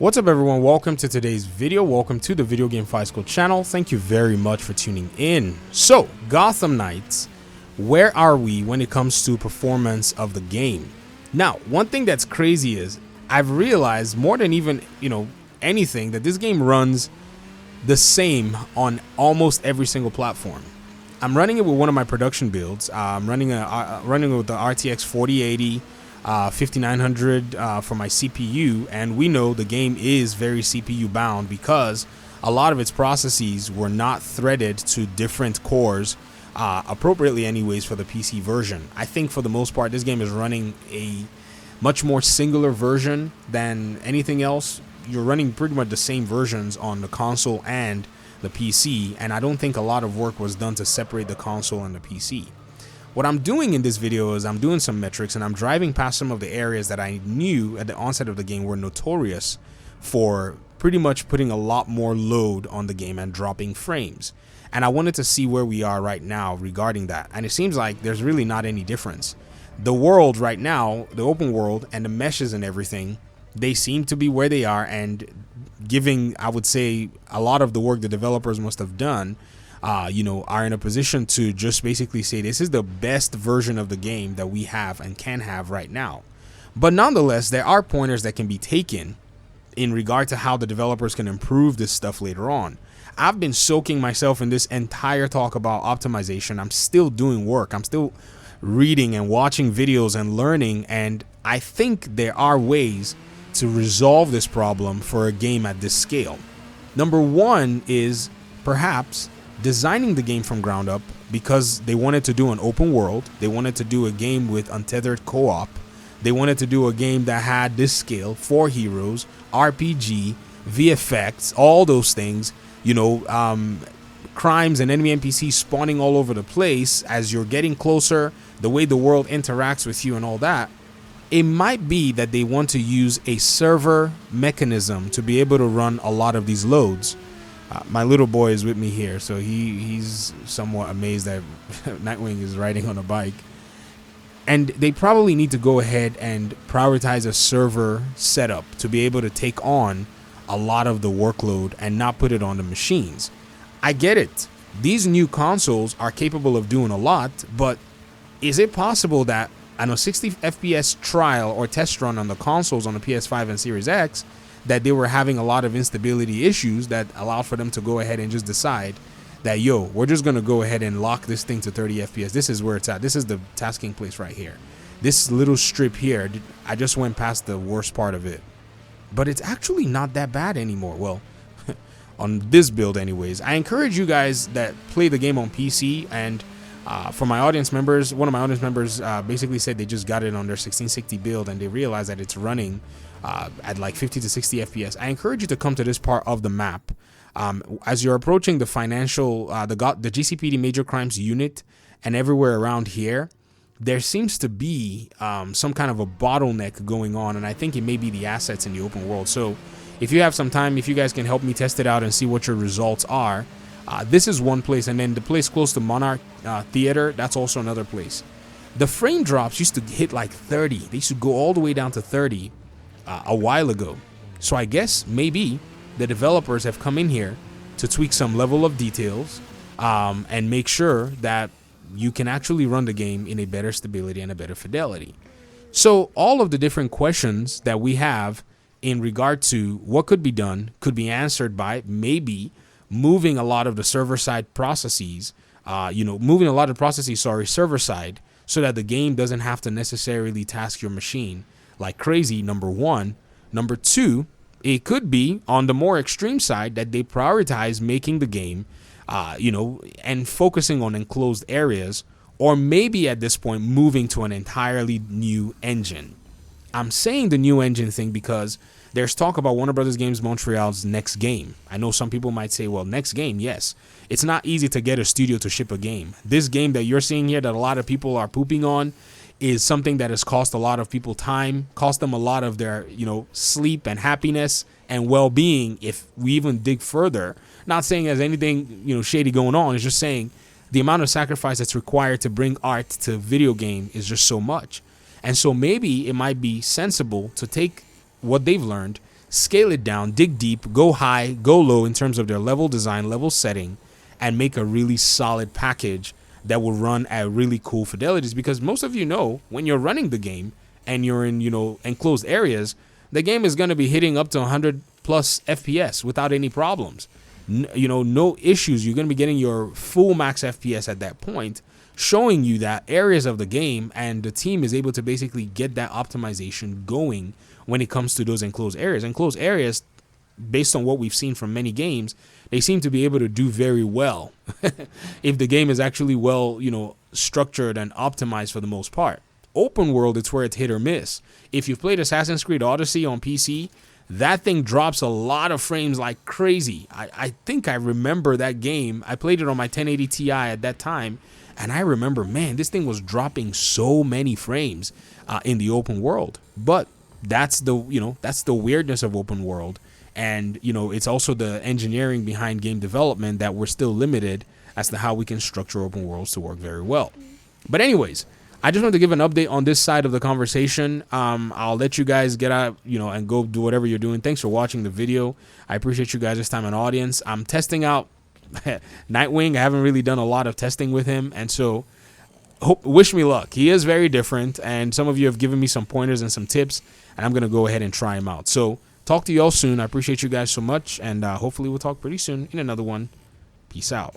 What's up everyone, welcome to today's video. Welcome to the Video Game Fight School channel. Thank you very much for tuning in. So, Gotham Knights, where are we when it comes to performance of the game? Now, one thing that's crazy is I've realized more than even, anything, that this game runs the same on almost every single platform. I'm running it with one of my production builds. I'm running it with the RTX 4080 5900 for my CPU, and we know the game is very CPU bound because a lot of its processes were not threaded to different cores appropriately anyways for the PC version. I think for the most part this game is running a much more singular version than anything else. You're running pretty much the same versions on the console and the PC, and I don't think a lot of work was done to separate the console and the PC. What I'm doing in this video is I'm doing some metrics, and I'm driving past some of the areas that I knew at the onset of the game were notorious for pretty much putting a lot more load on the game and dropping frames. And I wanted to see where we are right now regarding that. And it seems like there's really not any difference. The world right now, the open world and the meshes and everything, they seem to be where they are, and giving, I would say, a lot of the work the developers must have done are in a position to just basically say this is the best version of the game that we have and can have right now. But nonetheless, there are pointers that can be taken in regard to how the developers can improve this stuff later on. I've been soaking myself in this entire talk about optimization. I'm still doing work. I'm still reading and watching videos and learning, and I think there are ways to resolve this problem for a game at this scale. Number one is perhaps designing the game from ground up, because they wanted to do an open world. They wanted to do a game with untethered co-op. They wanted to do a game that had this scale, 4 heroes, RPG, VFX, all those things, crimes and enemy NPCs spawning all over the place as you're getting closer, the way the world interacts with you and all that. It might be that they want to use a server mechanism to be able to run a lot of these loads. My little boy is with me here, so he's somewhat amazed that Nightwing is riding on a bike. And they probably need to go ahead and prioritize a server setup to be able to take on a lot of the workload and not put it on the machines. I get it. These new consoles are capable of doing a lot, but is it possible that on a 60 FPS trial or test run on the consoles on the PS5 and Series X, that they were having a lot of instability issues that allowed for them to go ahead and just decide that, we're just going to go ahead and lock this thing to 30 FPS. This is where it's at. This is the tasking place right here. This little strip here, I just went past the worst part of it. But it's actually not that bad anymore. Well, on this build anyways. I encourage you guys that play the game on PC, and for my audience members, one of my audience members basically said they just got it on their 1660 build and they realized that it's running at like 50 to 60 FPS. I encourage you to come to this part of the map. As you're approaching the financial, the GCPD Major Crimes Unit and everywhere around here, there seems to be some kind of a bottleneck going on, and I think it may be the assets in the open world. So if you have some time, if you guys can help me test it out and see what your results are, this is one place, and then the place close to Monarch Theater, that's also another place. The frame drops used to hit like 30. They used to go all the way down to 30 a while ago. So I guess maybe the developers have come in here to tweak some level of details and make sure that you can actually run the game in a better stability and a better fidelity. So all of the different questions that we have in regard to what could be done could be answered by maybe moving a lot of the server side processes, server side, so that the game doesn't have to necessarily task your machine like crazy, number one. Number two, it could be on the more extreme side that they prioritize making the game, and focusing on enclosed areas, or maybe at this point moving to an entirely new engine. I'm saying the new engine thing because there's talk about Warner Brothers Games Montreal's next game. I know some people might say, well, next game, yes. It's not easy to get a studio to ship a game. This game that you're seeing here that a lot of people are pooping on is something that has cost a lot of people time, cost them a lot of their, sleep and happiness and well-being. If we even dig further, not saying there's anything, shady going on, it's just saying the amount of sacrifice that's required to bring art to video game is just so much. And so maybe it might be sensible to take what they've learned, scale it down, dig deep, go high, go low in terms of their level design, level setting, and make a really solid package that will run at really cool fidelities. Because most of you know, when you're running the game and you're in, enclosed areas, the game is going to be hitting up to 100 plus FPS without any problems. No issues. You're going to be getting your full max FPS at that point, showing you that areas of the game, and the team is able to basically get that optimization going when it comes to those enclosed areas. Enclosed areas, based on what we've seen from many games, they seem to be able to do very well if the game is actually well, structured and optimized for the most part. Open world, it's where it's hit or miss. If you've played Assassin's Creed Odyssey on PC, that thing drops a lot of frames like crazy. I think I remember that game. I played it on my 1080 Ti at that time, and I remember, man, this thing was dropping so many frames in the open world. But that's the weirdness of open world. And, it's also the engineering behind game development that we're still limited as to how we can structure open worlds to work very well. But anyways, I just wanted to give an update on this side of the conversation. I'll let you guys get out, and go do whatever you're doing. Thanks for watching the video. I appreciate you guys this time and audience. I'm testing out Nightwing. I haven't really done a lot of testing with him, and so wish me luck. He is very different, and some of you have given me some pointers and some tips, and I'm going to go ahead and try him out. So talk to you all soon. I appreciate you guys so much, and hopefully we'll talk pretty soon in another one. Peace out.